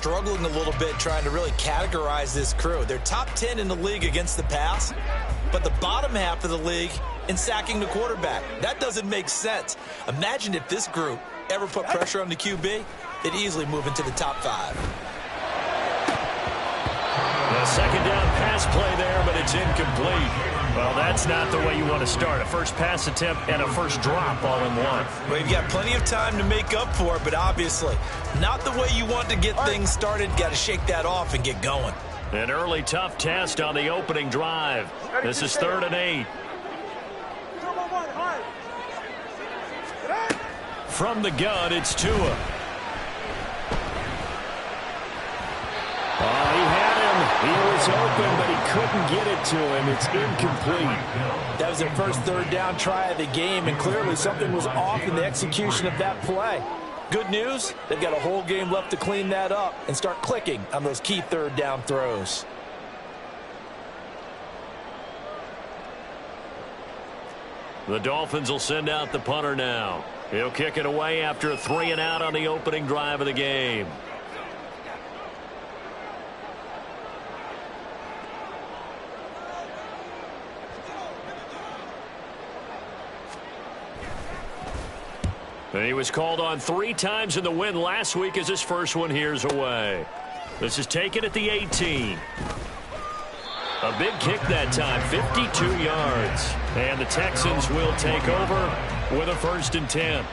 struggling a little bit trying to really categorize this crew. They're top 10 in the league against the pass, but the bottom half of the league in sacking the quarterback. That doesn't make sense. Imagine if this group ever put pressure on the QB, they'd easily move into the top 5. A second down pass play there, but it's incomplete. Well, that's not the way you want to start. A first pass attempt and a first drop all in one. Well, you've got plenty of time to make up for it, but obviously not the way you want to get things started. Got to shake that off and get going. An early tough test on the opening drive. This is 3rd and 8. From the gun, it's Tua. Oh, he had him. He was open, but he couldn't get it to him. It's incomplete. That was their first 3rd down try of the game, and clearly something was off in the execution of that play. Good news, they've got a whole game left to clean that up and start clicking on those key 3rd down throws. The Dolphins will send out the punter now. He'll kick it away after a 3 and out on the opening drive of the game. And he was called on 3 times in the win last week as his first one here's away. This is taken at the 18. A big kick that time, 52 yards. And the Texans will take over with a 1st and 10.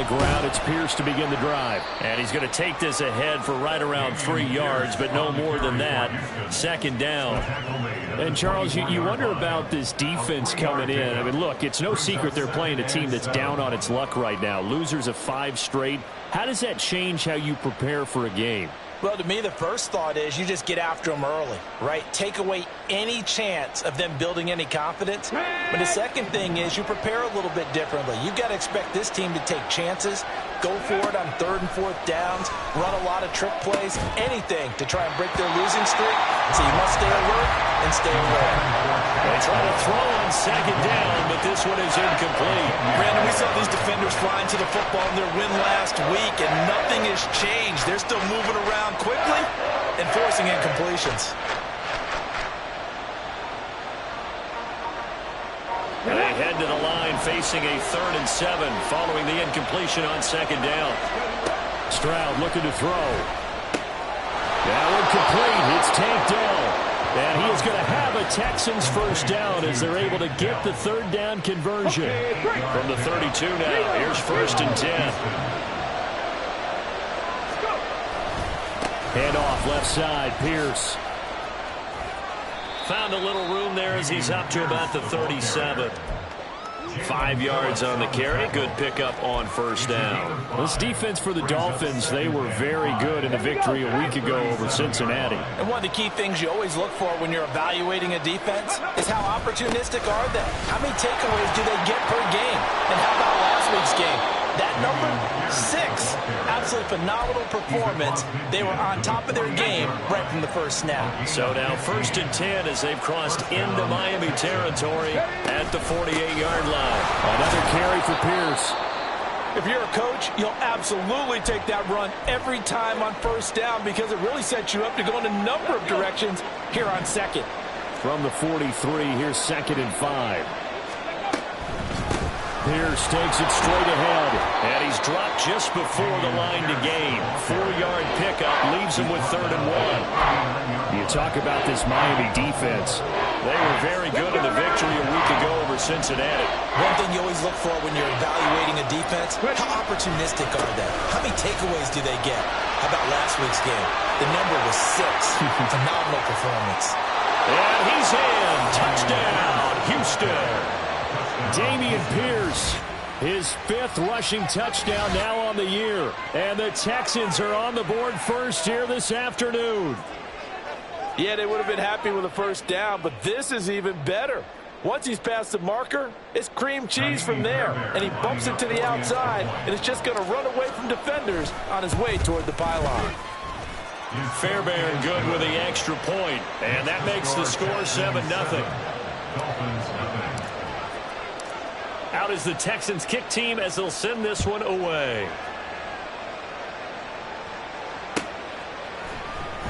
Ground, it's Pierce to begin the drive. And he's going to take this ahead for right around 3 yards, but no more than that. 2nd down. And, Charles, you wonder about this defense coming in. I mean, look, it's no secret they're playing a team that's down on its luck right now. Losers of 5 straight. How does that change how you prepare for a game? Well, to me, the first thought is you just get after them early, right? Take away any chance of them building any confidence. But the second thing is you prepare a little bit differently. You've got to expect this team to take chances, go for it on 3rd and 4th downs, run a lot of trick plays, anything to try and break their losing streak. So you must stay alert and stay aware. They try to throw on 2nd down, but this one is incomplete. Brandon, we saw these defenders flying to the football in their win last week, and nothing has changed. They're still moving around quickly and forcing incompletions. They head to the line facing a 3rd and 7 following the incompletion on 2nd down. Stroud looking to throw. Now incomplete. It's Tank Dell. And he is going to have a Texans 1st down as they're able to get the 3rd down conversion. From the 32 now, here's 1st and 10. Hand off left side, Pierce. Found a little room there as he's up to about the 37. 5 yards on the carry. Good pickup on 1st down. This defense for the Dolphins, they were very good in the victory a week ago over Cincinnati. And one of the key things you always look for when you're evaluating a defense is how opportunistic are they? How many takeaways do they get per game? And how about last week's game? That number, 6. Absolutely phenomenal performance. They were on top of their game right from the first snap. So now 1st and 10 as they've crossed into Miami territory at the 48-yard line. Another carry for Pierce. If you're a coach, you'll absolutely take that run every time on 1st down because it really sets you up to go in a number of directions here on 2nd. From the 43, here's 2nd and 5. Pierce takes it straight ahead. And he's dropped just before the line to gain. 4-yard pickup leaves him with 3rd and 1. You talk about this Miami defense. They were very good in the victory a week ago over Cincinnati. One thing you always look for when you're evaluating a defense, how opportunistic are they? How many takeaways do they get? How about last week's game? The number was 6. Phenomenal performance. And he's in. Touchdown, Houston. Dameon Pierce, his 5th rushing touchdown now on the year. And the Texans are on the board first here this afternoon. Yeah, they would have been happy with a first down, but this is even better. Once he's past the marker, it's cream cheese from there, and he bumps it to the outside, and it's just going to run away from defenders on his way toward the pylon. Fairbairn good with the extra point, and that makes the score 7-0. Out is the Texans kick team as they'll send this one away.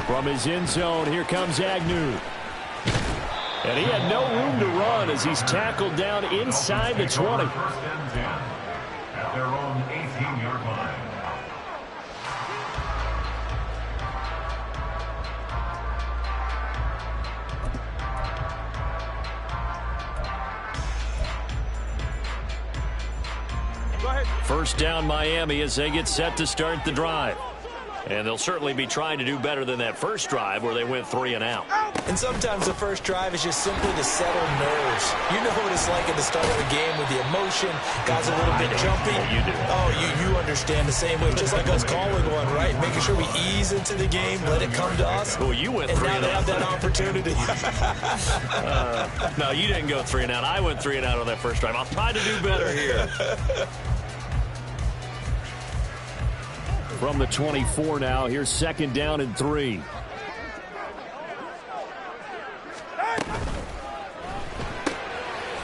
From his end zone, here comes Agnew. And he had no room to run as he's tackled down inside the 20. At their own 18-yard line. First down Miami as they get set to start the drive. And they'll certainly be trying to do better than that first drive where they went 3 and out. And sometimes the first drive is just simply to settle nerves. You know what it's like at the start of a game with the emotion, guys a little bit jumpy. You do. Oh, you understand the same way, just like us calling one, right? Making sure we ease into the game, let it come to us. Well, you went and 3 now and they out. have that opportunity. No, you didn't go 3 and out. I went 3 and out on that first drive. I'll try to do better here. From the 24 now, here's second down and 3.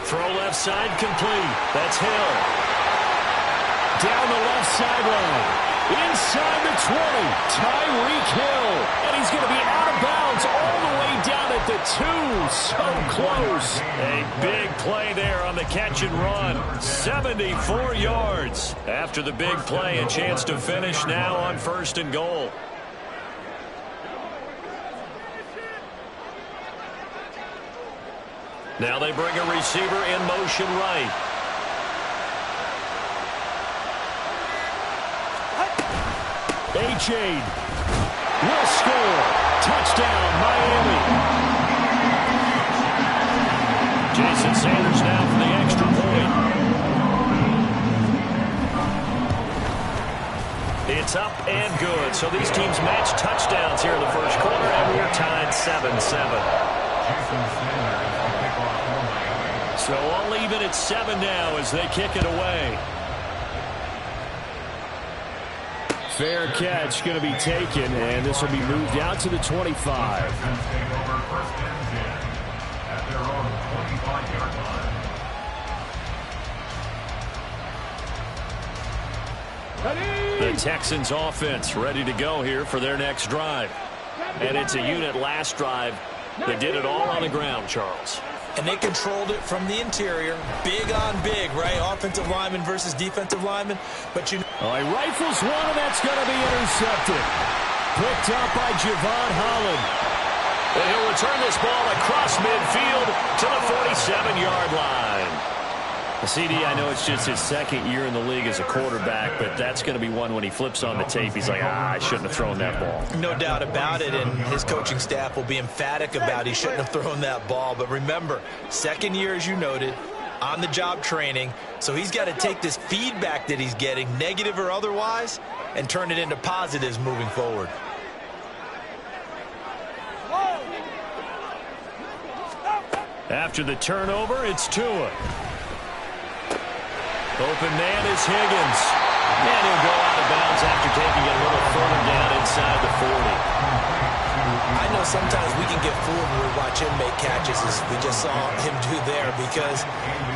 Throw left side complete. That's Hill. Down the left sideline. Inside the 20. Tyreek Hill. And he's going to be out of bounds all the way down at the 2. So close. A big play there on the catch and run. 74 yards. After the big play, a chance to finish now on 1st and goal. Now they bring a receiver in motion right. A-Chain will score. Touchdown, Miami. Jason Sanders now for the extra point. It's up and good. So these teams match touchdowns here in the first quarter, and we're tied 7-7. So all even at 7 now as they kick it away. Fair catch going to be taken, and this will be moved out to the 25. The Texans offense ready to go here for their next drive. And it's a unit last drive that did it all on the ground, Charles. And they controlled it from the interior. Big on big, right? Offensive lineman versus defensive lineman. But you know. Oh, he rifles one, and that's going to be intercepted. Picked up by Javon Holland. And he'll return this ball across midfield to the 47-yard line. CD, I know it's just his second year in the league as a quarterback, but that's going to be one when he flips on the tape. He's like, I shouldn't have thrown that ball. No doubt about it, and his coaching staff will be emphatic about he shouldn't have thrown that ball. But remember, second year, as you noted, on-the-job training, so he's got to take this feedback that he's getting, negative or otherwise, and turn it into positives moving forward. After the turnover, it's Tua. Open man is Higgins. And he'll go out of bounds after taking it a little further down inside the 40. I know sometimes we can get fooled when we watch him make catches, as we just saw him do there, because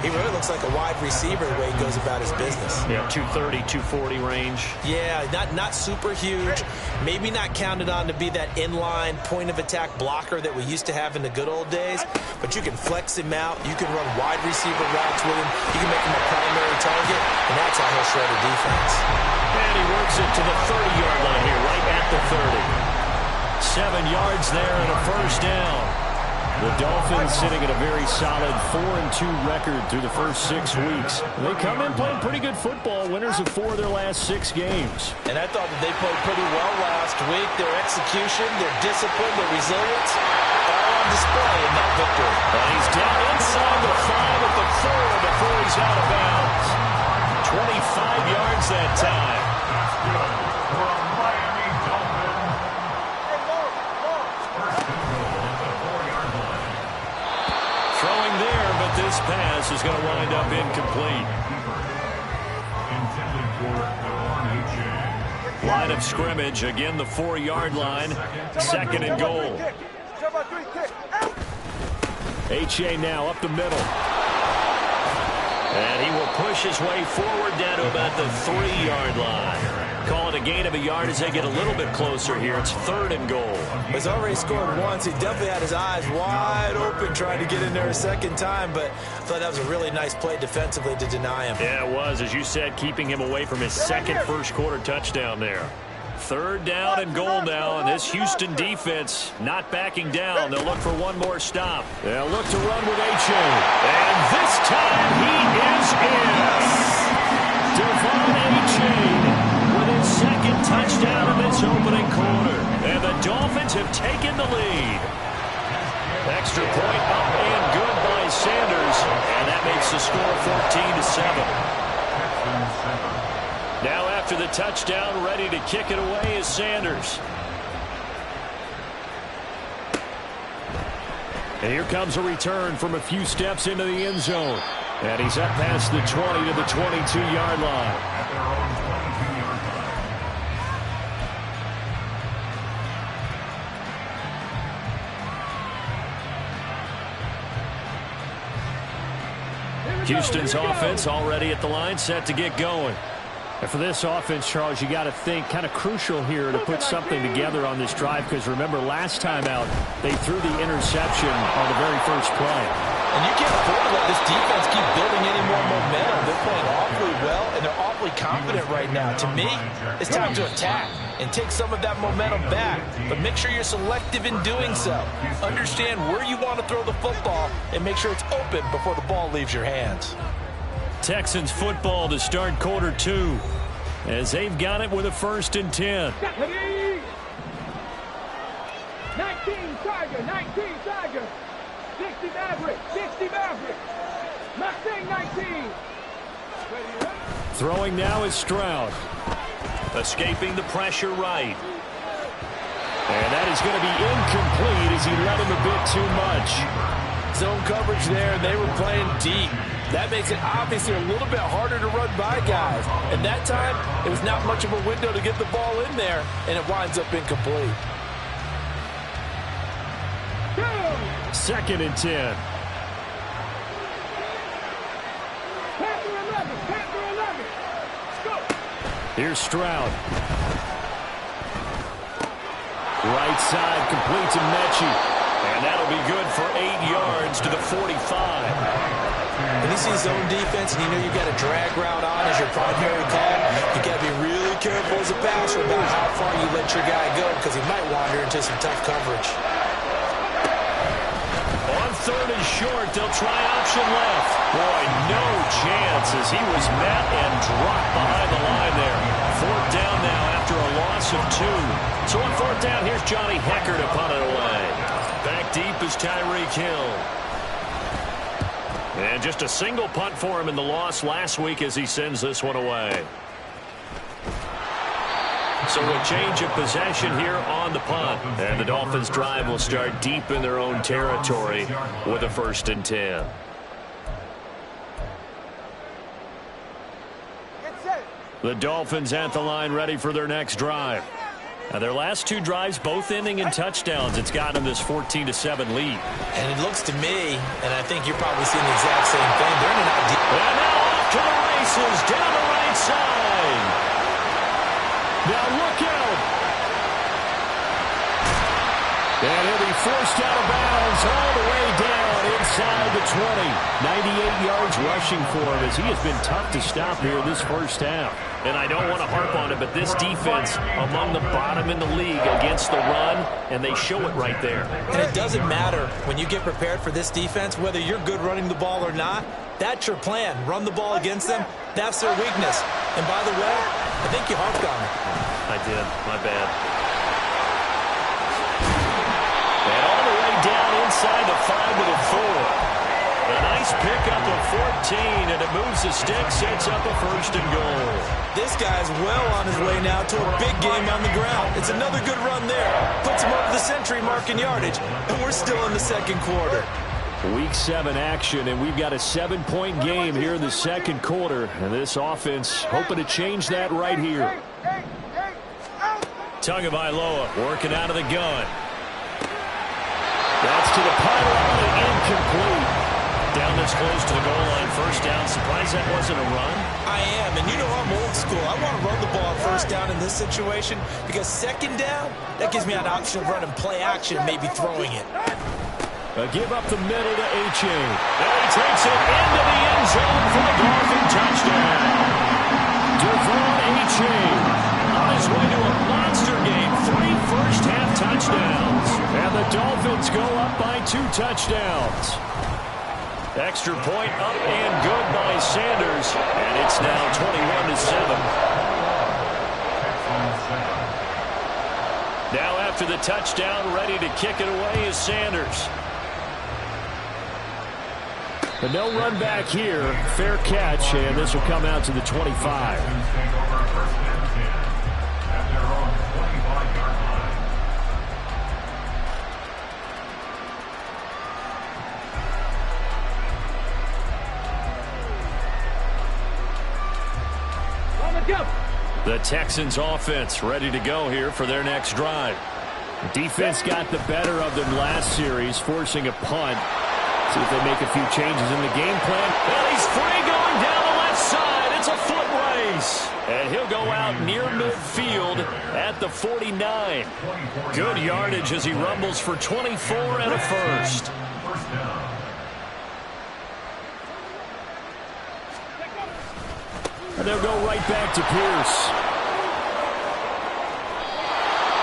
he really looks like a wide receiver the way he goes about his business. Yeah, 230, 240 range. Yeah, not super huge. Maybe not counted on to be that inline point-of-attack blocker that we used to have in the good old days, but you can flex him out. You can run wide receiver routes with him. You can make him a primary target, and that's how he'll shred a defense. And he works it to the 30-yard line here, right at the 30. 7 yards there and a first down. The Dolphins sitting at a very solid 4-2 record through the first 6 weeks. They come in playing pretty good football, winners of 4 of their last 6 games. And I thought that they played pretty well last week. Their execution, their discipline, their resilience, all on display in that victory. And he's down inside the 5 at the 4 before he's out of bounds. 25 yards that time. but this pass is going to wind up incomplete. Intended for Devon Achane. Line of scrimmage, again the 4-yard line, 2nd and goal. Achane now up the middle. And he will push his way forward down to about the 3-yard line. Call it a gain of a yard as they get a little bit closer here. It's 3rd and goal. He's already scored once. He definitely had his eyes wide open trying to get in there a second time, but I thought that was a really nice play defensively to deny him. Yeah, it was, as you said, keeping him away from his second first-quarter touchdown there. 3rd down and goal now, and this Houston defense not backing down. They'll look for one more stop. They'll look to run with Achane. And this time he is in. Devon Achane With his 2nd touchdown in this opening quarter. And the Dolphins have taken the lead. Extra point up and good by Sanders. And that makes the score 14-7. Now after the touchdown, ready to kick it away is Sanders. And here comes a return from a few steps into the end zone. And he's up past the 20 to the 22-yard line. At their own 22-yard line. Houston's offense already at the line, set to get going. And for this offense, Charles, you got to think kind of crucial here to put something together on this drive, because remember last time out they threw the interception on the very first play. And you can't afford to let this defense keep building any more momentum. They're playing awfully well, and they're awfully confident right now. To me, it's time to attack and take some of that momentum back. But make sure you're selective in doing so. Understand where you want to throw the football and make sure it's open before the ball leaves your hands. Texans football to start quarter 2, as they've got it with a 1st and 10. 19 Tiger, 19 Tiger. 60 Maverick, 60 Maverick. Mustang 19. Throwing now is Stroud. Escaping the pressure right. And that is going to be incomplete as he let him a bit too much. Zone coverage there, and they were playing deep. That makes it obviously a little bit harder to run by guys. And that time, it was not much of a window to get the ball in there, and it winds up incomplete. 2nd and 10. Here's Stroud. Right side, complete to Mechie. And that'll be good for 8 yards to the 45. When you see zone defense and you know you got a drag route on as your primary call, you got to be really careful as a passer about how far you let your guy go, because he might wander into some tough coverage. On 3rd and short, they'll try option left. Boy, no chance as he was met and dropped behind the line there. 4th down now after a loss of 2. So on 4th down, here's Johnny Hecker to punt it away. Back deep is Tyreek Hill. And just a single punt for him in the loss last week as he sends this one away. So a change of possession here on the punt. And the Dolphins drive will start deep in their own territory with a 1st and 10. The Dolphins at the line ready for their next drive. Now their last 2 drives, both ending in touchdowns. It's gotten them this 14-7 lead. And it looks to me, and I think you're probably seeing the exact same thing, they're in an ideal. And now off to the races down the right side. Now look out. And he'll be forced out of bounds all the way down inside the 20. 98 yards rushing for him as he has been tough to stop here this first half. And I don't want to harp on it, but this defense among the bottom in the league against the run, and they show it right there. And it doesn't matter when you get prepared for this defense, whether you're good running the ball or not, that's your plan. Run the ball against them. That's their weakness. And by the way, I think you harped on it. I did. My bad. And all the way down inside the 5 to the 4. A nice pickup of 14, and it moves the stick, sets up a 1st and goal. This guy's well on his way now to a big game on the ground. It's another good run there. Puts him over the century mark in yardage, and we're still in the 2nd quarter. Week 7 action, and we've got a 7-point game here in the second quarter. And this offense hoping to change that right here. Tagovailoa working out of the gun. That's to the pylon and incomplete. Down this close to the goal line, first down. Surprised that wasn't a run. I am, and you know I'm old school. I want to run the ball first down in this situation because second down, that gives me an option of running play action, maybe throwing it. A give up the middle to H.A. And he takes it into the end zone for the Dolphin touchdown. Devon H.A. on his way to a monster game. 3 first-half touchdowns. And the Dolphins go up by 2 touchdowns. Extra point up and good by Sanders. And it's now 21-7. Now after the touchdown, ready to kick it away is Sanders. But no run back here. Fair catch, and this will come out to the 25. The Texans offense ready to go here for their next drive. The defense got the better of them last series, forcing a punt. See if they make a few changes in the game plan. And he's free going down the left side. It's a foot race. And he'll go out near midfield at the 49. Good yardage as he rumbles for 24 and a first. And they'll go right back to Pierce.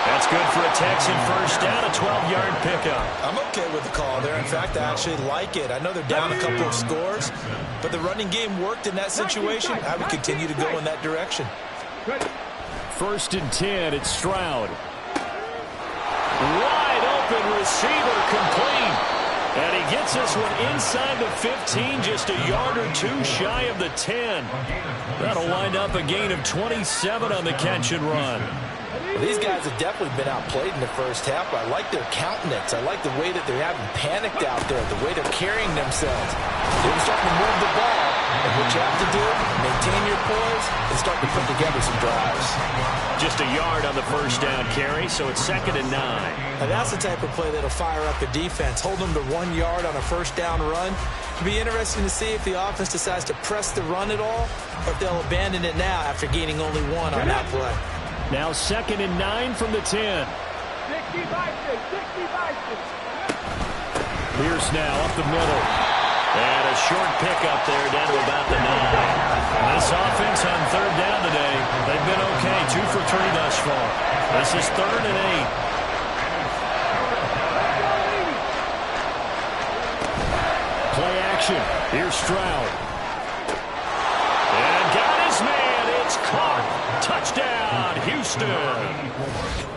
That's good for a Texan first down, a 12-yard pickup. I'm okay with the call there. In fact, I actually like it. I know they're down a couple of scores, but the running game worked in that situation. I would continue to go in that direction. 1st and 10, it's Stroud. Wide open receiver complete. And he gets this one inside the 15, just a yard or 2 shy of the 10. That'll wind up a gain of 27 on the catch and run. Well, these guys have definitely been outplayed in the first half, but I like their countenance. I like the way that they're having panicked out there, the way they're carrying themselves. They're starting to move the ball, and what you have to do, maintain your poise and start to put together some drives. Just a yard on the first down carry, so it's 2nd and 9. Now that's the type of play that'll fire up the defense. Hold them to 1 yard on a first down run. It'll be interesting to see if the offense decides to press the run at all, or if they'll abandon it now after gaining only 1 on that play. Now 2nd and 9 from the 10. 60 Pierce now up the middle. And a short pickup there down to about the 9. This offense on 3rd down today, they've been okay. 2 for 3 thus far. This is 3rd and 8. Play action. Here's Stroud. And got his man. It's caught. Touchdown, Houston.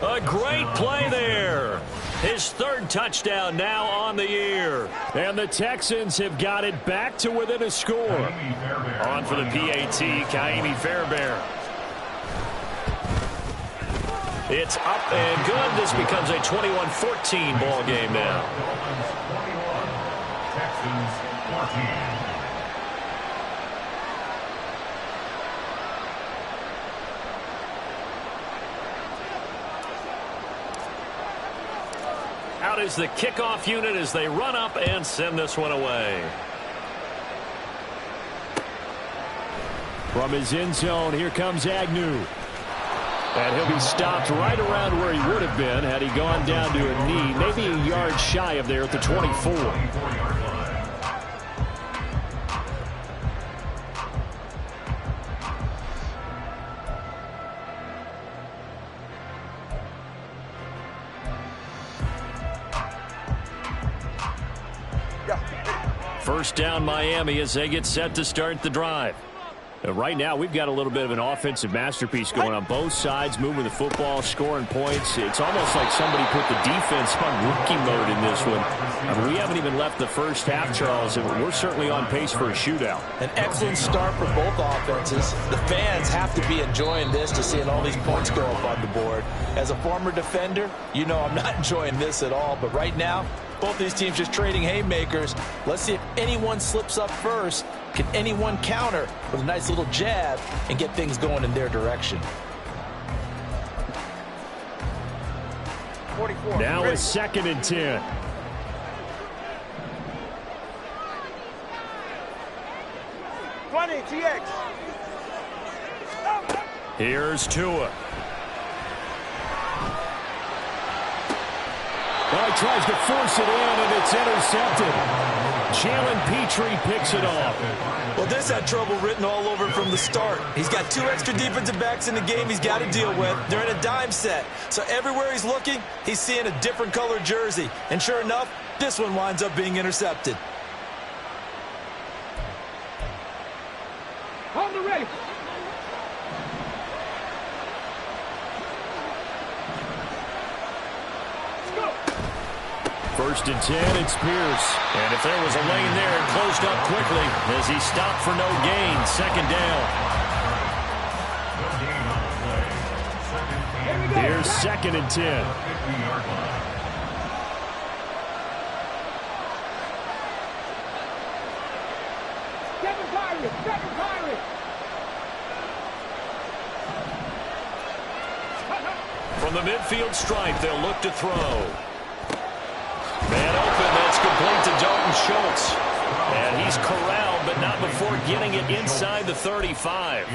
A great play there. His 3rd touchdown now on the year. And the Texans have got it back to within a score. On for the PAT, Ka'imi Fairbairn. It's up and good. This becomes a 21-14 ball game now. Texans 14. Out is the kickoff unit as they run up and send this one away. From his end zone, here comes Agnew. And he'll be stopped right around where he would have been had he gone down to a knee, maybe a yard shy of there at the 24. First down Miami as they get set to start the drive. Right now, we've got a little bit of an offensive masterpiece going on both sides, moving the football, scoring points. It's almost like somebody put the defense on rookie mode in this one. I mean, we haven't even left the first half, Charles, and we're certainly on pace for a shootout. An excellent start for both offenses. The fans have to be enjoying this to seeing all these points go up on the board. As a former defender, you know I'm not enjoying this at all, but right now, both these teams just trading haymakers. Let's see if anyone slips up first. Can anyone counter with a nice little jab and get things going in their direction? 44. Now it's 2nd and 10. TX. Here's Tua. Well, he tries to force it in, and it's intercepted. Jalen Petrie picks it off. Well, this had trouble written all over from the start. He's got 2 extra defensive backs in the game he's got to deal with. They're in a dime set. So everywhere he's looking, he's seeing a different colored jersey. And sure enough, this one winds up being intercepted. Hold it ready. First and 10, it's Pierce. And if there was a lane there, it closed up quickly as he stopped for no gain. 2nd down. Here's 2nd and 10. Second pirate. From the midfield stripe, they'll look to throw. Man open, that's complete to Dalton Schultz. And he's corralled, but not before getting it inside the 35.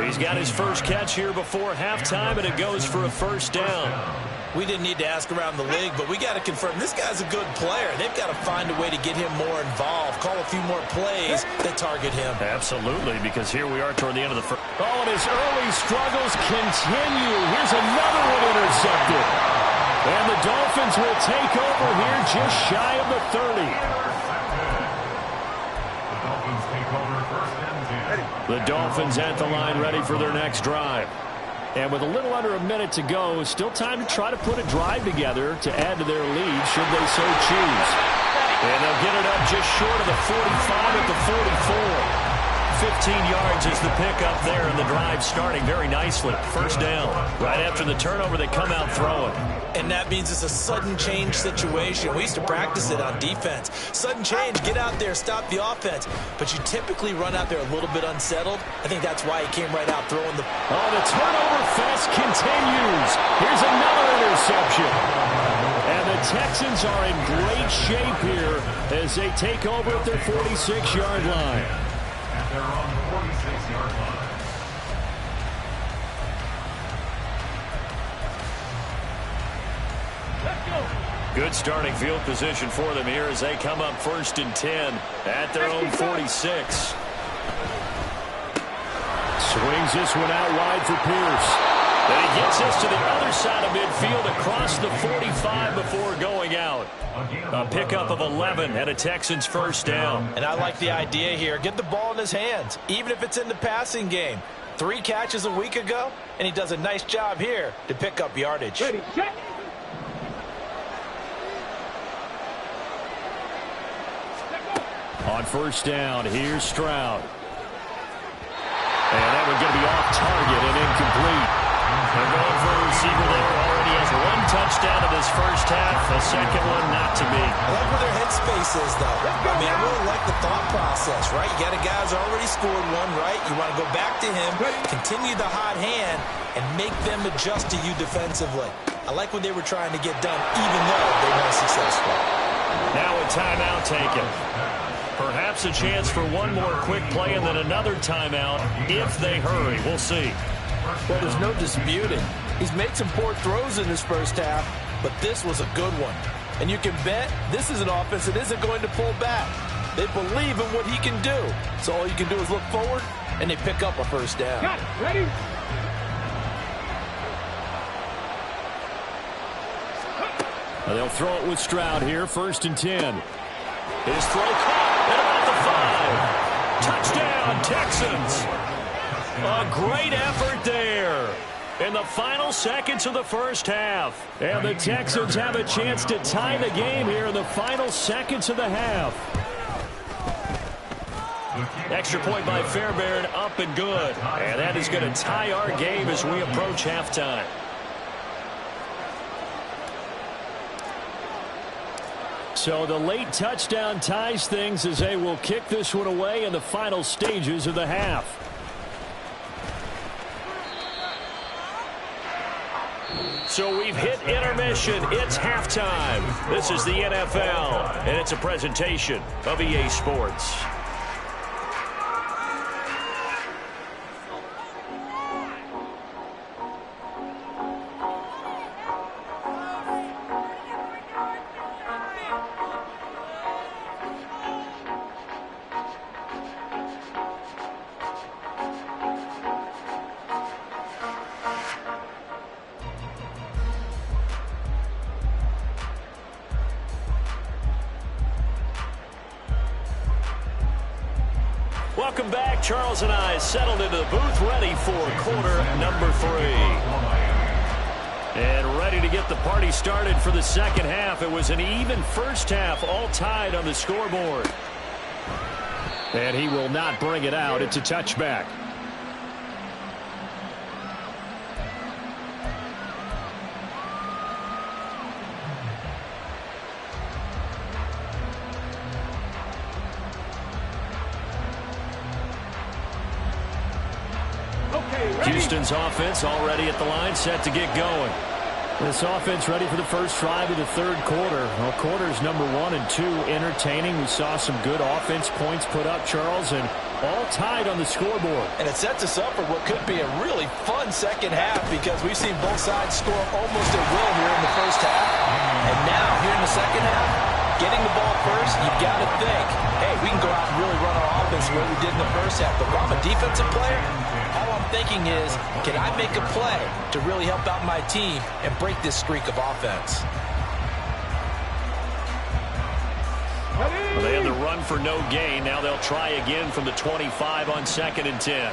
He's got his first catch here before halftime, and it goes for a first down. We didn't need to ask around the league, but we got to confirm this guy's a good player. They've got to find a way to get him more involved, call a few more plays that target him. Absolutely, because here we are toward the end of the first. Oh, and his early struggles continue. Here's another one intercepted. And the Dolphins will take over here just shy of the 30. The Dolphins at the line ready for their next drive. And with a little under a minute to go, still time to try to put a drive together to add to their lead should they so choose. And they'll get it up just short of the 45 at the 44. 15 yards is the pickup there, and the drive starting very nicely. First down. Right after the turnover, they come out throwing. And that means it's a sudden change situation. We used to practice it on defense. Sudden change, get out there, stop the offense. But you typically run out there a little bit unsettled. I think that's why he came right out throwing the... Oh, the turnover fest continues. Here's another interception. And the Texans are in great shape here as they take over at their 46-yard line. They're on the 46-yard line. Good starting field position for them here as they come up 1st and 10 at their own 46. Swings this one out wide for Pierce. And he gets this to the other side of midfield across the 45 before going out. A pickup of 11 and a Texans first down. And I like the idea here. Get the ball in his hands, even if it's in the passing game. 3 catches a week ago, and he does a nice job here to pick up yardage. Ready, check. On first down, here's Stroud. And that one's going to be off target and incomplete. They're going for a receiver there. Already has 1 touchdown in this first half. A second one not to be. I like where their headspace is, though. I mean, I really like the thought process, right? You got a guy who's already scored 1, right? You want to go back to him, continue the hot hand, and make them adjust to you defensively. I like what they were trying to get done, even though they weren't successful. Now a timeout taken. Perhaps a chance for one more quick play and then another timeout if they hurry. We'll see. Well, there's no disputing. He's made some poor throws in his first half, but this was a good one. And you can bet this is an offense that isn't going to pull back. They believe in what he can do. So all you can do is look forward, and they pick up a first down. Got it. Ready? They'll throw it with Stroud here, 1st and 10. His throw caught at about the 5. Touchdown, Texans. A great effort there in the final seconds of the first half. And the Texans have a chance to tie the game here in the final seconds of the half. Extra point by Fairbairn, up and good. And that is going to tie our game as we approach halftime. So the late touchdown ties things as they will kick this one away in the final stages of the half. So we've hit intermission. It's halftime. This is the NFL, and it's a presentation of EA Sports. Welcome back. Charles and I settled into the booth, ready for quarter number 3. And ready to get the party started for the second half. It was an even first half, all tied on the scoreboard. And he will not bring it out. It's a touchback. Houston's offense already at the line, set to get going. This offense ready for the first drive of the third quarter. Well, quarters number 1 and 2 entertaining. We saw some good offense points put up, Charles, and all tied on the scoreboard. And it sets us up for what could be a really fun second half because we've seen both sides score almost at will here in the first half. And now, here in the second half, getting the ball first, you've got to think, hey, we can go out and really run our offense the way we did in the first half. But if I'm a defensive player, all I'm thinking is, can I make a play to really help out my team and break this streak of offense? Well, they had the run for no gain. Now they'll try again from the 25 on 2nd and 10.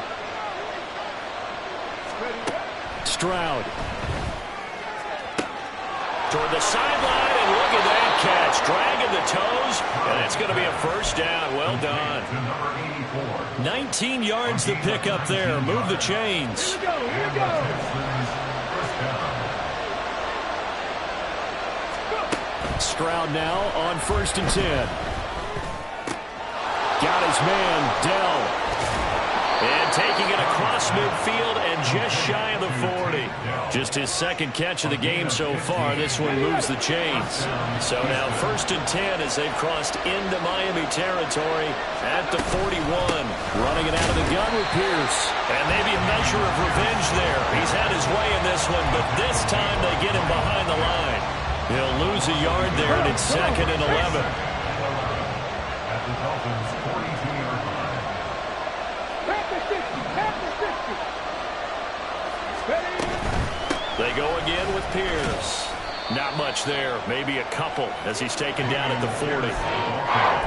Stroud. Toward the sideline, and look at that catch. Dragging the toes, and it's going to be a first down. Well done. 19 yards to pick up there. Move the chains. Here we go. Stroud now on 1st and 10. Got his man, Dell. And taking it across midfield and just shy of the 40. Just his second catch of the game so far. This one moves the chains. So now 1st and 10 as they've crossed into Miami territory at the 41. Running it out of the gun with Pierce. And maybe a measure of revenge there. He's had his way in this one, but this time they get him behind the line. He'll lose a yard there, and it's 2nd and 11. At the Dolphins' 42-yard line. They go again with Pierce. Not much there. Maybe a couple as he's taken down at the 40.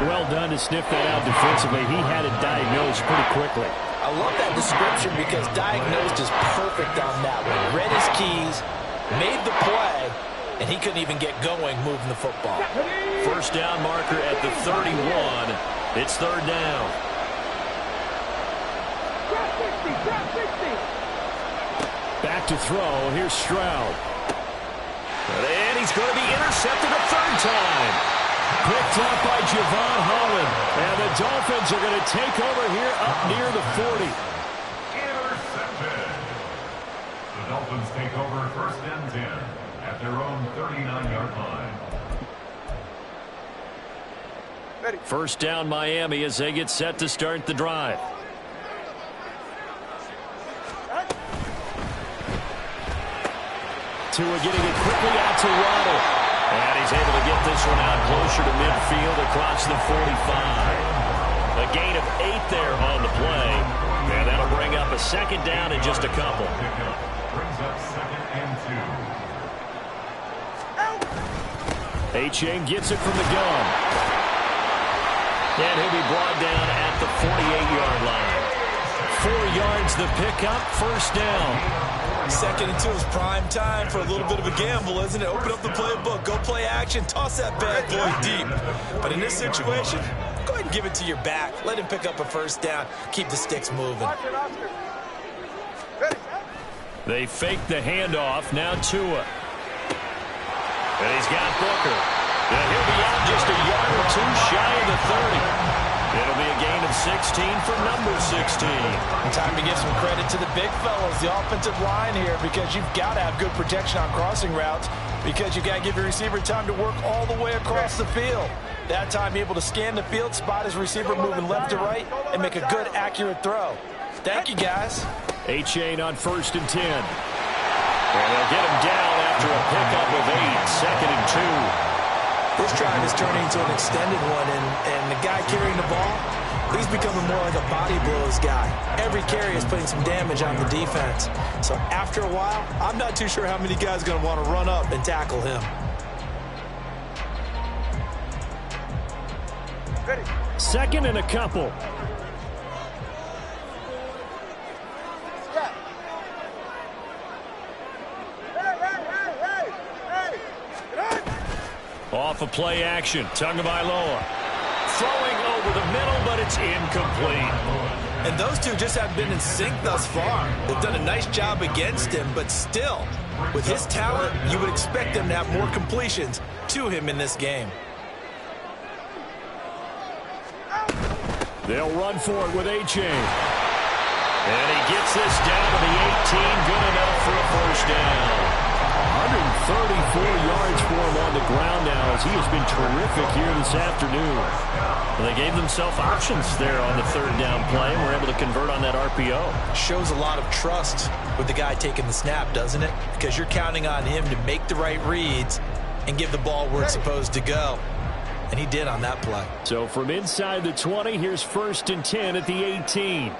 Well done to sniff that out defensively. He had it diagnosed pretty quickly. I love that description because diagnosed is perfect on that one. Read his keys, made the play, and he couldn't even get going moving the football. First down marker at the 31. It's 3rd down. Back to throw. Here's Stroud. And he's going to be intercepted a 3rd time. Picked up by Javon Holland. And the Dolphins are going to take over here up near the 40. Intercepted. The Dolphins take over 1st and 10 at their own 39-yard line. First down Miami as they get set to start the drive. Tua getting it quickly out to Waddle. And he's able to get this one out closer to midfield across the 45. A gain of 8 there on the play. And that'll bring up a 2nd down in just a couple. Brings up 2nd and 2. Achane gets it from the gun. And he'll be brought down at the 48-yard line. 4 yards the pickup, first down. 2nd and 2 is prime time for a little bit of a gamble, isn't it? Open up the playbook, go play action, toss that bad boy deep. But in this situation, go ahead and give it to your back. Let him pick up a first down. Keep the sticks moving. They fake the handoff. Now Tua. And he's got Booker. And he'll be out just a yard or two shy of the 30. It'll be a gain of 16 for number 16. Time to give some credit to the big fellas, the offensive line here, because you've got to have good protection on crossing routes, because you've got to give your receiver time to work all the way across the field. That time able to scan the field, spot his receiver moving left to right, and make a good, accurate throw. Thank you, guys. A-Chain on 1st and 10. And they'll get him down after a pickup of 8, 2nd and 2. This drive is turning into an extended one, and the guy carrying the ball, he's becoming more like a body blows guy. Every carry is putting some damage on the defense. So after a while, I'm not too sure how many guys are going to want to run up and tackle him. Ready. 2nd and a couple. Off of play action, Tagovailoa. Throwing over the middle, but it's incomplete. And those two just haven't been in sync thus far. They've done a nice job against him, but still, with his talent, you would expect them to have more completions to him in this game. They'll run for it with A-Chain. And he gets this down to the 18, good enough for a first down. 134 yards for him on the ground now, as he has been terrific here this afternoon. And they gave themselves options there on the 3rd down play, and were able to convert on that RPO. Shows a lot of trust with the guy taking the snap, doesn't it? Because you're counting on him to make the right reads and give the ball where it's supposed to go. And he did on that play. So from inside the 20, here's 1st and 10 at the 18.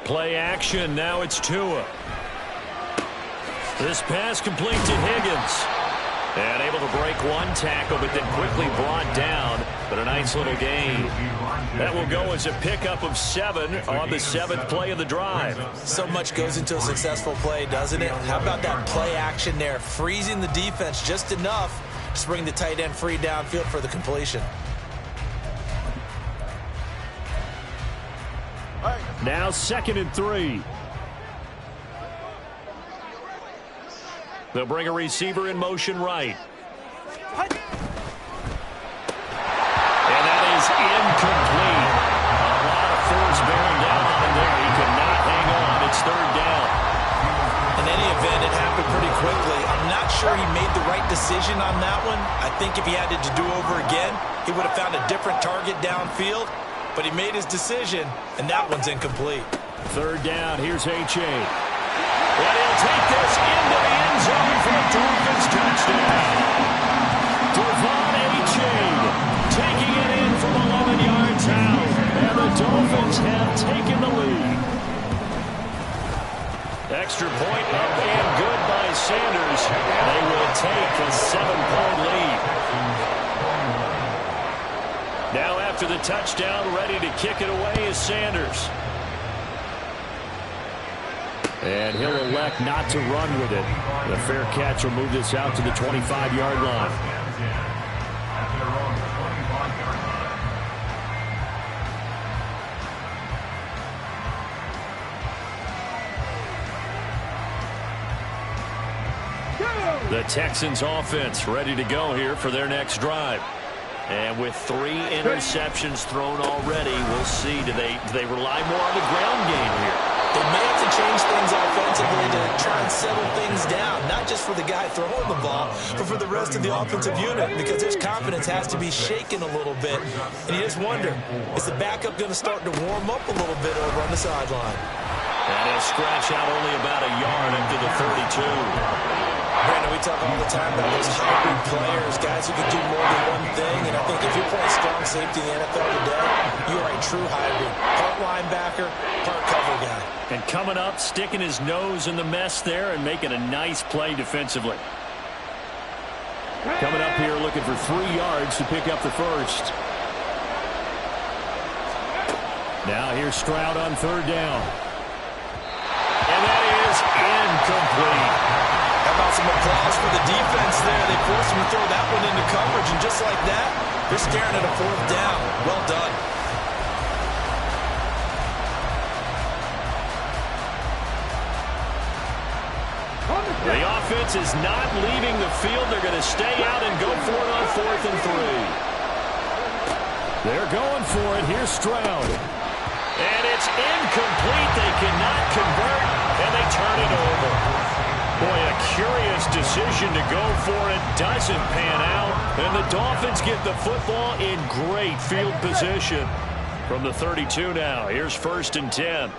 Play action, now it's Tua. This pass complete to Higgins. And able to break one tackle, but then quickly brought down. But a nice little gain. That will go as a pickup of 7 on the 7th play of the drive. So much goes into a successful play, doesn't it? How about that play action there? Freezing the defense just enough to bring the tight end free downfield for the completion. Now 2nd and 3. They'll bring a receiver in motion right. And that is incomplete. A lot of force bearing down on him there. He could not hang on. It's 3rd down. In any event, it happened pretty quickly. I'm not sure he made the right decision on that one. I think if he had it to do over again, he would have found a different target downfield. But he made his decision, and that one's incomplete. 3rd down, here's A-Chain. And he'll take this into the end zone for a Dolphins touchdown. Devon A-Chain taking it in from 11 yards out. And the Dolphins have taken the lead. Extra point up and good by Sanders. They will take a 7-point lead. Now after the touchdown, ready to kick it away is Sanders. And he'll elect not to run with it. The fair catch will move this out to the 25-yard line. The Texans offense ready to go here for their next drive. And with 3 interceptions thrown already, we'll see. Do they rely more on the ground game here? They may have to change things offensively to try and settle things down, not just for the guy throwing the ball, but for the rest of the offensive unit, because his confidence has to be shaken a little bit. And you just wonder, is the backup going to start to warm up a little bit over on the sideline? And he'll scratch out only about a yard up to the 32. Brandon, we talk all the time about those hybrid players, guys who can do more than one thing. And I think if you're playing strong safety in the NFL today, you are a true hybrid. Part linebacker, part cover guy. And coming up, sticking his nose in the mess there and making a nice play defensively. Coming up here looking for 3 yards to pick up the first. Now here's Stroud on 3rd down. And that is incomplete. How about some applause for the defense there? They forced him to throw that one into coverage, and just like that, they're staring at a 4th down. Well done. The offense is not leaving the field. They're going to stay out and go for it on 4th and 3. They're going for it. Here's Stroud. And it's incomplete. They cannot convert, and they turn it over. Boy, a curious decision to go for it. Doesn't pan out. And the Dolphins get the football in great field position. From the 32 now, here's 1st and 10.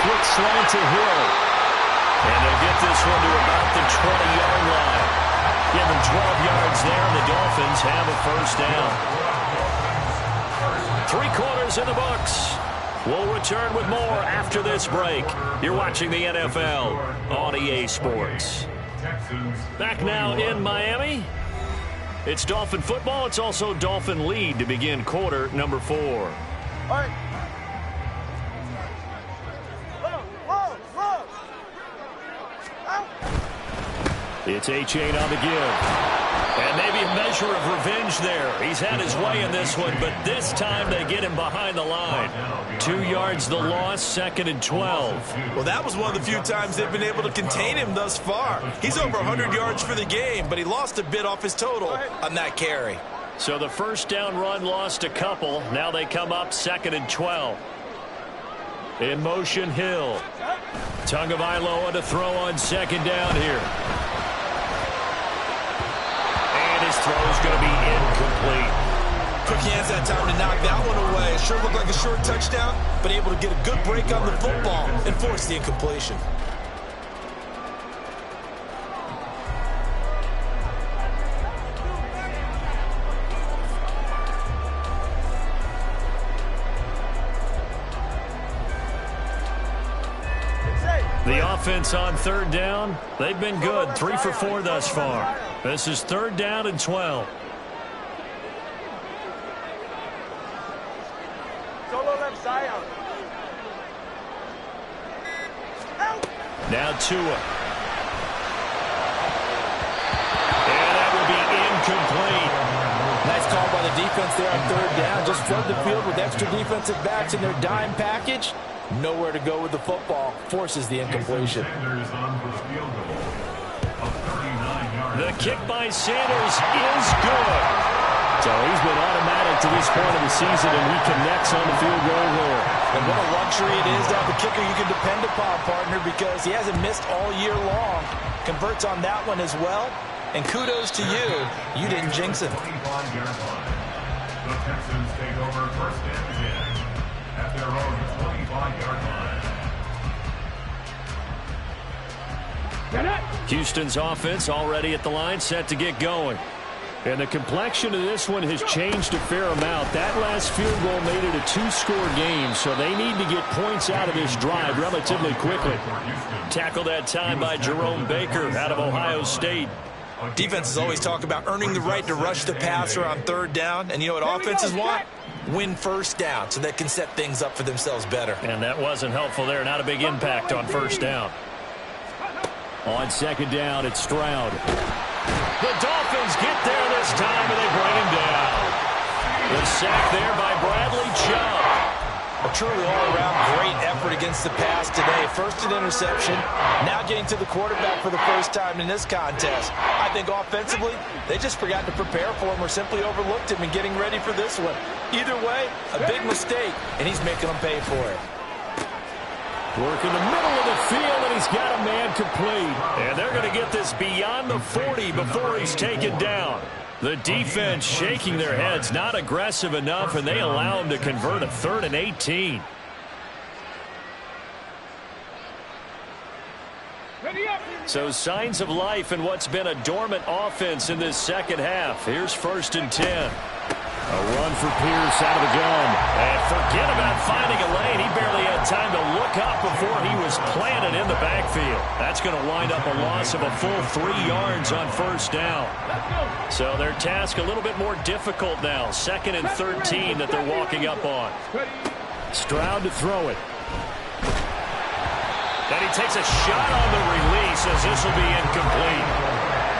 Quick slant to Hill. And they'll get this one to about the 20-yard line. Give them 12 yards there, and the Dolphins have a 1st down. 3 quarters in the books. We'll return with more after this break. You're watching the NFL on EA Sports. Back now in Miami. It's Dolphin football. It's also Dolphin lead to begin quarter number 4. All right. It's Achane on the give. And maybe a measure of revenge there. He's had his way in this one, but this time they get him behind the line. 2 yards the loss, 2nd and 12. Well, that was one of the few times they've been able to contain him thus far. He's over 100 yards for the game, but he lost a bit off his total on that carry. So the 1st down run lost a couple. Now they come up 2nd and 12. In motion, Hill. Tagovailoa to throw on 2nd down here. His throw is going to be incomplete. Quick hands that time to knock that one away. It sure looked like a short touchdown, but able to get a good break on the football and force the incompletion. The offense on 3rd down, they've been good. 3 for 4 thus far. This is 3rd down and 12. Solo left side. Now Tua. And that will be incomplete. Nice call by the defense there on 3rd down. Just flood the field with extra defensive backs in their dime package. Nowhere to go with the football. Forces the incompletion. The kick by Sanders is good. So he's been automatic to this point of the season, and he connects on the field goal there. And what a luxury it is to have a kicker you can depend upon, partner, because he hasn't missed all year long. Converts on that one as well. And kudos to you. You didn't jinx him. The Texans take over 1st and 10 at their own 25-yard line. Houston's offense already at the line, set to get going. And the complexion of this one has changed a fair amount. That last field goal made it a 2-score game, so they need to get points out of this drive relatively quickly. Tackled that time by Jerome Baker out of Ohio State. Defenses always talk about earning the right to rush the passer on 3rd down. And you know what offenses want? Win 1st down so they can set things up for themselves better. And that wasn't helpful there. Not a big impact on 1st down. On 2nd down, it's Stroud. The Dolphins get there this time, and they bring him down. The sack there by Bradley Chubb. A truly all-around great effort against the pass today. First an interception, now getting to the quarterback for the first time in this contest. I think offensively, they just forgot to prepare for him or simply overlooked him in getting ready for this one. Either way, a big mistake, and he's making them pay for it. Work in the middle of the field, and he's got a man complete. And they're going to get this beyond the 40 before he's taken down. The defense shaking their heads, not aggressive enough, and they allow him to convert a 3rd and 18. So signs of life in what's been a dormant offense in this 2nd half. Here's 1st and 10. A run for Pierce out of the gun. And forget about finding a lane. He barely had time to look up before he was planted in the backfield. That's going to wind up a loss of a full 3 yards on first down. So their task a little bit more difficult now. 2nd and 13 that they're walking up on. Stroud to throw it. And he takes a shot on the release as this will be incomplete.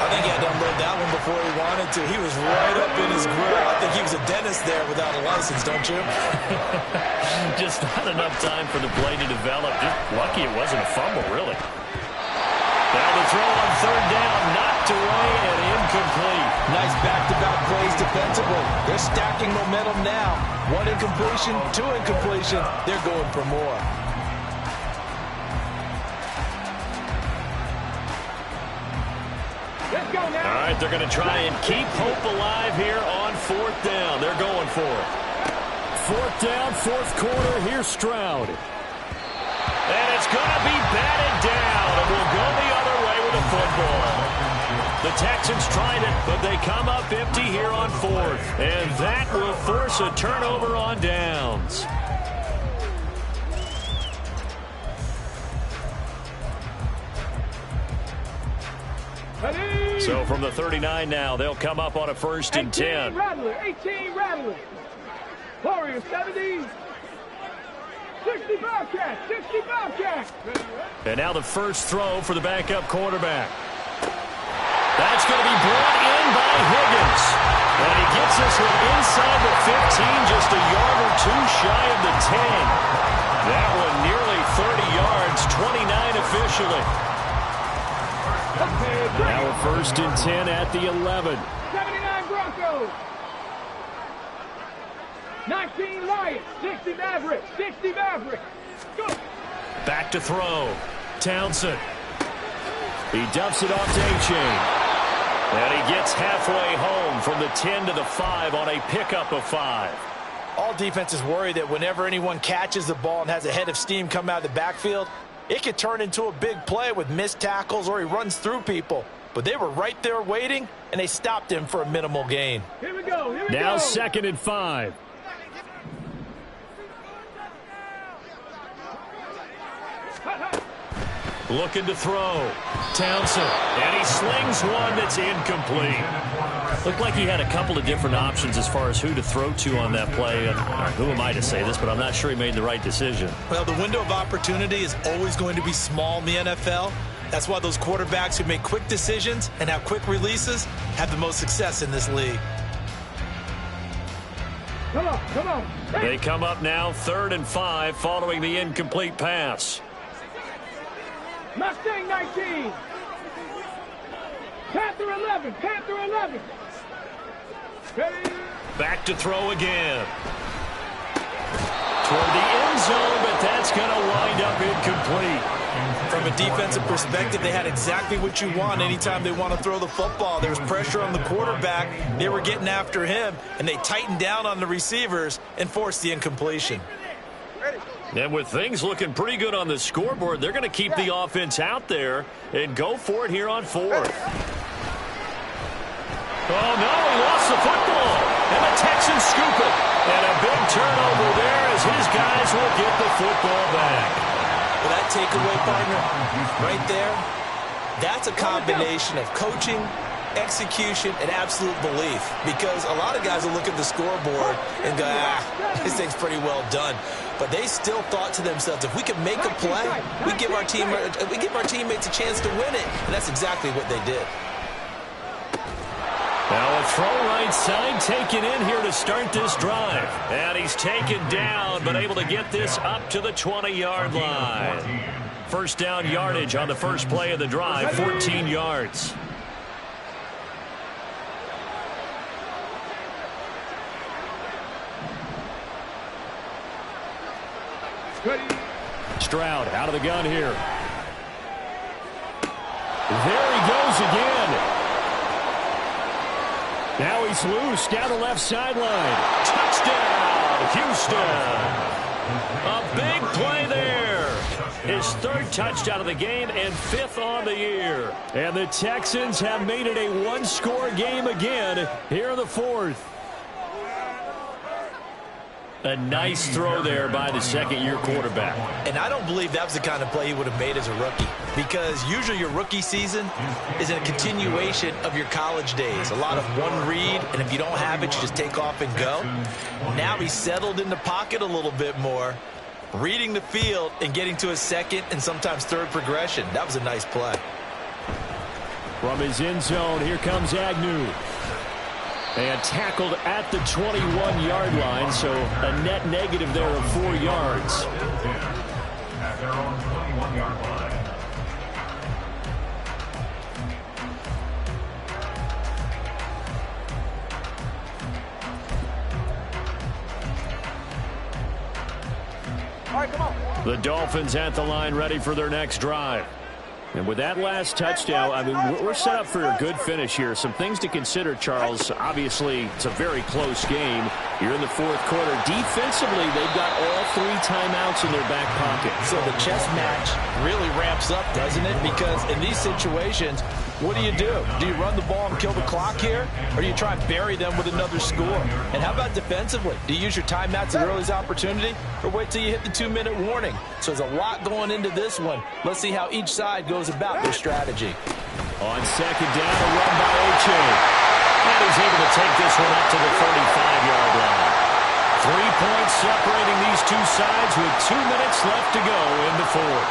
I think he had to unload that one before he wanted to. He was right up in his grill. I think he was a dentist there without a license, don't you? Just not enough time for the play to develop. Just lucky it wasn't a fumble, really. Now the throw on 3rd down, knocked away and incomplete. Nice back-to-back plays defensively. They're stacking momentum now. 1 incompletion, 2 incompletion. They're going for more. All right, they're going to try and keep hope alive here on 4th down. They're going for it. 4th down, 4th quarter. Here's Stroud. And it's going to be batted down. And we'll go the other way with the football. The Texans tried it, but they come up empty here on 4th. And that will force a turnover on downs. So from the 39 now, they'll come up on a 1st and 10. 18 Rattler. Warriors 70. 60 Bobcat. And now the first throw for the backup quarterback. That's going to be brought in by Higgins. And he gets this one inside the 15, just a yard or 2 shy of the 10. That one nearly 30 yards, 29 officially. Now a 1st and 10 at the 11. 79 Broncos. 19 Lions. 60 Mavericks. Go. Back to throw. Townsend. He dumps it off to A-Chain. And he gets halfway home from the 10 to the 5 on a pickup of 5. All defenses worry that whenever anyone catches the ball and has a head of steam come out of the backfield, it could turn into a big play with missed tackles or he runs through people. But they were right there waiting, and they stopped him for a minimal gain. Here we go. Now 2nd and 5. Looking to throw. Townsend. And he slings one that's incomplete. Looked like he had a couple of different options as far as who to throw to on that play. And who am I to say this, but I'm not sure he made the right decision. Well, the window of opportunity is always going to be small in the NFL. That's why those quarterbacks who make quick decisions and have quick releases have the most success in this league. Come on. They come up now 3rd and 5 following the incomplete pass. Mustang 19. Panther 11. Ready? Back to throw again. Toward the end zone, but that's going to wind up incomplete. From a defensive perspective, they had exactly what you want anytime they want to throw the football. There was pressure on the quarterback. They were getting after him, and they tightened down on the receivers and forced the incompletion. And with things looking pretty good on the scoreboard, they're going to keep the offense out there and go for it here on 4th. Oh, no, he lost the football. And the Texans scoop it. And a big turnover there as his guys will get the football back. Well, that takeaway, partner, right there, that's a combination of coaching, execution, and absolute belief. Because a lot of guys will look at the scoreboard and go, this thing's pretty well done. But they still thought to themselves, if we can make a play, we give our teammates a chance to win it. And that's exactly what they did. Now a throw right side taken in here to start this drive. And he's taken down, but able to get this up to the 20-yard line. First down yardage on the first play of the drive, 14 yards. Stroud out of the gun here. There he goes again. Now he's loose down the left sideline. Touchdown, Houston. A big play there. His 3rd touchdown of the game and 5th on the year. And the Texans have made it a one-score game again here in the 4th. A nice throw there by the second-year quarterback. And I don't believe that was the kind of play he would have made as a rookie, because usually your rookie season is a continuation of your college days. A lot of one read, and if you don't have it, you just take off and go. Now he's settled in the pocket a little bit more, reading the field and getting to his second and sometimes third progression. That was a nice play. From his end zone, here comes Agnew. And tackled at the 21-yard line, so a net negative there of 4 yards. At their own 21-yard line. All right, come on. The Dolphins at the line, ready for their next drive. And with that last touchdown, I mean, we're set up for a good finish here. Some things to consider, Charles. Obviously, it's a very close game. You're in the fourth quarter. Defensively, they've got all 3 timeouts in their back pocket. So the chess match really ramps up, doesn't it? Because in these situations, what do? Do you run the ball and kill the clock here? Or do you try and bury them with another score? And how about defensively? Do you use your timeouts at earliest opportunity? Or wait till you hit the 2-minute warning? So there's a lot going into this one. Let's see how each side goes about their strategy. On second down, a run by Oche. And he's able to take this one up to the 35-yard line. 3 points separating these two sides with 2 minutes left to go in the fourth.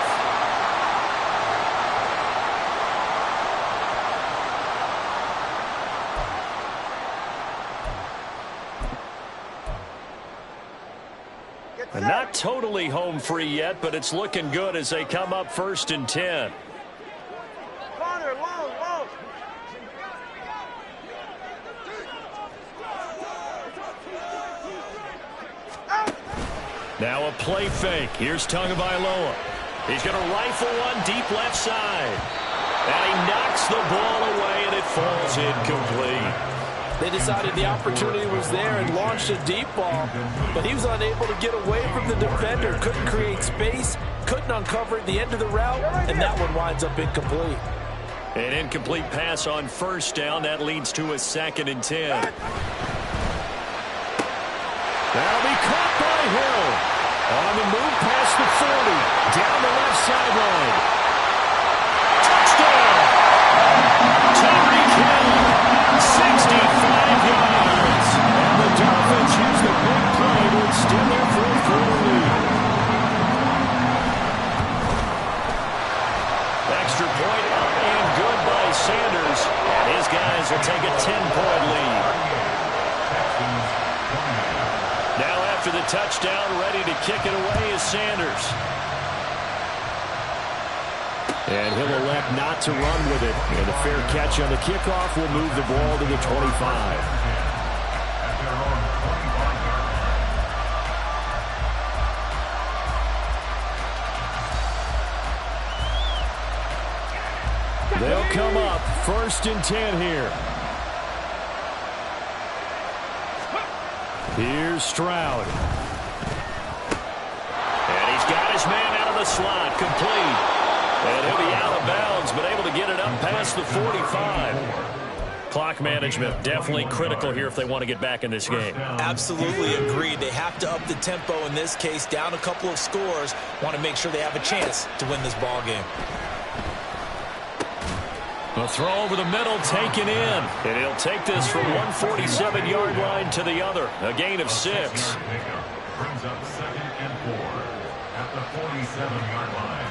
And not totally home free yet, but it's looking good as they come up 1st and 10. Now a play fake. Here's Tagovailoa. He's going to rifle one deep left side. And he knocks the ball away, and it falls incomplete. They decided the opportunity was there and launched a deep ball, but he was unable to get away from the defender. Couldn't create space, couldn't uncover at the end of the route, and that one winds up incomplete. An incomplete pass on 1st down. That leads to a 2nd and 10. That'll be caught by Hill. On the move past the 40. Down the left sideline. Touchdown! Tyreek Hill. 65 yards. And the Dolphins use the big play to extend their fourth quarter lead. Extra point up and good by Sanders. And his guys will take a 10-point lead. Now after the touchdown, ready to kick it away is Sanders. And he'll elect not to run with it. And a fair catch on the kickoff will move the ball to the 25. They'll come up 1st and 10 here. Here's Stroud. And he's got his man out of the slot, complete. And he'll be out of bounds, but able to get it up past the 45. Clock management, definitely critical here if they want to get back in this game. Absolutely agreed. They have to up the tempo in this case, down a couple of scores. Want to make sure they have a chance to win this ball game. A throw over the middle taken in. And he'll take this from 147-yard line to the other. A gain of 6. Brings up 2nd and 4 at the 47-yard line.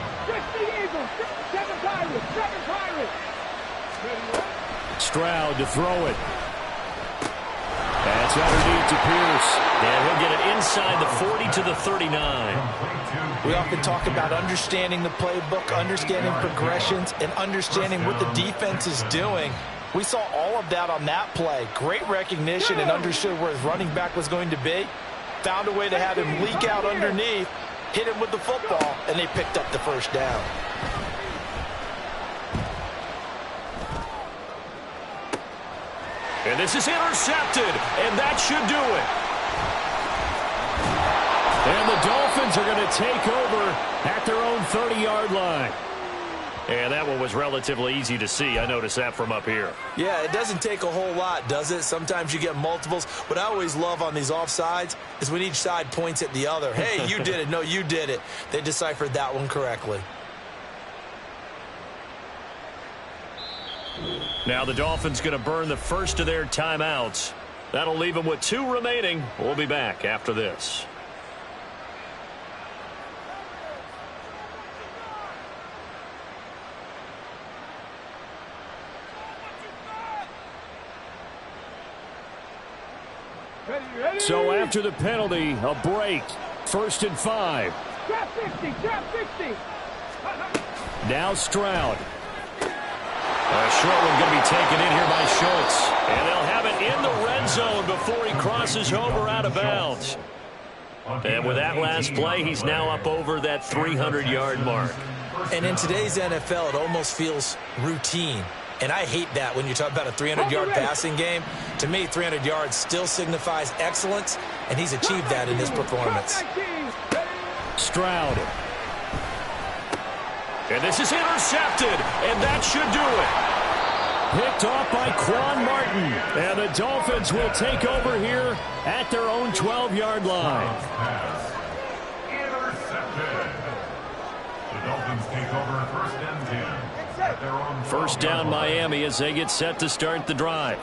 Stroud to throw it. That's underneath to Pierce. And he'll get it inside the 40 to the 39. We often talk about understanding the playbook, understanding progressions, and understanding what the defense is doing. We saw all of that on that play. Great recognition and understood where his running back was going to be. Found a way to have him leak out underneath, hit him with the football, and they picked up the 1st down. And this is intercepted, and that should do it. And the Dolphins are going to take over at their own 30-yard line. And that one was relatively easy to see. I noticed that from up here. Yeah, it doesn't take a whole lot, does it? Sometimes you get multiples. What I always love on these offsides is when each side points at the other. Hey, you did it. No, you did it. They deciphered that one correctly. Now the Dolphins going to burn the first of their timeouts. That'll leave them with 2 remaining. We'll be back after this. So after the penalty, a break. 1st and 5. Trap 60, trap 60. Now Stroud. A short one going to be taken in here by Schultz. And they'll have it in the red zone before he crosses over out of bounds. And with that last play, he's now up over that 300-yard mark. And in today's NFL, it almost feels routine. And I hate that when you talk about a 300-yard passing game. To me, 300 yards still signifies excellence, and he's achieved that in this performance. Stroud. And this is intercepted, and that should do it. Picked off by Quan Martin. And the Dolphins will take over here at their own 12-yard line. Intercepted. The Dolphins take over 1st and 10 at their own 1st down Miami as they get set to start the drive.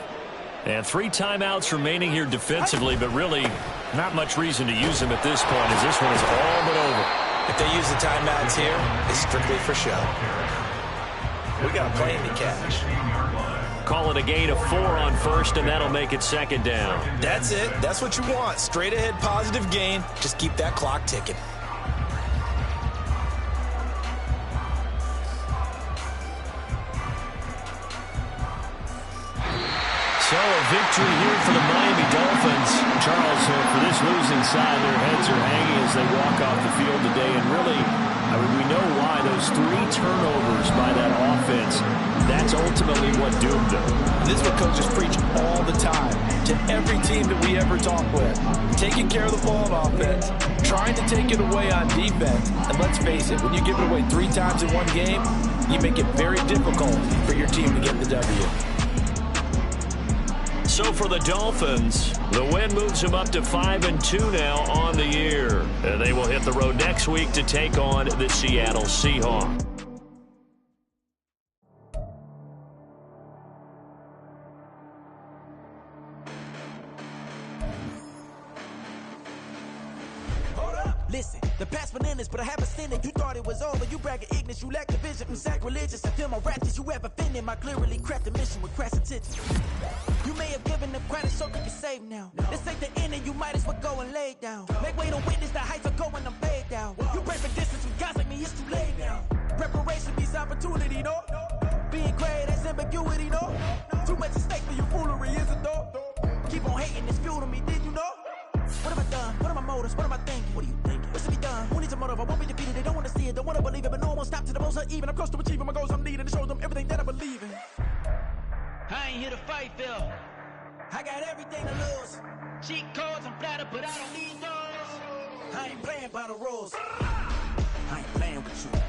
And 3 timeouts remaining here defensively, but really not much reason to use them at this point as this one is all but over. If they use the timeouts here, it's strictly for show. We got a plane to catch. Call it a gain of 4 on 1st, and that'll make it 2nd down. That's it. That's what you want. Straight ahead positive gain. Just keep that clock ticking. So a victory here for the Miami Dolphins. Charles, for this losing side, their heads are hanging as they walk off the field today. And really, I mean, we know why those 3 turnovers by that offense, that's ultimately what doomed them. This is what coaches preach all the time to every team that we ever talk with. Taking care of the ball on offense, trying to take it away on defense. And let's face it, when you give it away 3 times in one game, you make it very difficult for your team to get the W. So for the Dolphins, the win moves them up to 5-2 now on the year. And they will hit the road next week to take on the Seattle Seahawks. Listen, the past bananas, but I haven't seen it. You thought it was over, you bragging ignorance, you lack the vision. I'm sacrilegious, I feel my raptors, you ever offended. My clearly crafted mission with crass intentions. You may have given them credit so you can save now. This ain't the end and you might as well go and lay down. Make way to witness the heights are going, I'm fade down. You pray for distance with guys like me, it's too late now. Preparation means opportunity, no? Being great, that's ambiguity, no? Too much at stake for your foolery, is it though? Keep on hating, it's fuel to me, did you know? What have I done? What are my motives? What am I thinking? What are you thinking? What's to be done? Who needs a motive? I won't be defeated. They don't want to see it. Don't want to believe it. But no one will stop to the most even. I'm close to achieving my goals. I'm needing to show them everything that I believe in. I ain't here to fight, Phil. I got everything to lose. Cheat codes, I'm flattered, but I don't need those. I ain't playing by the rules. I ain't playing with you.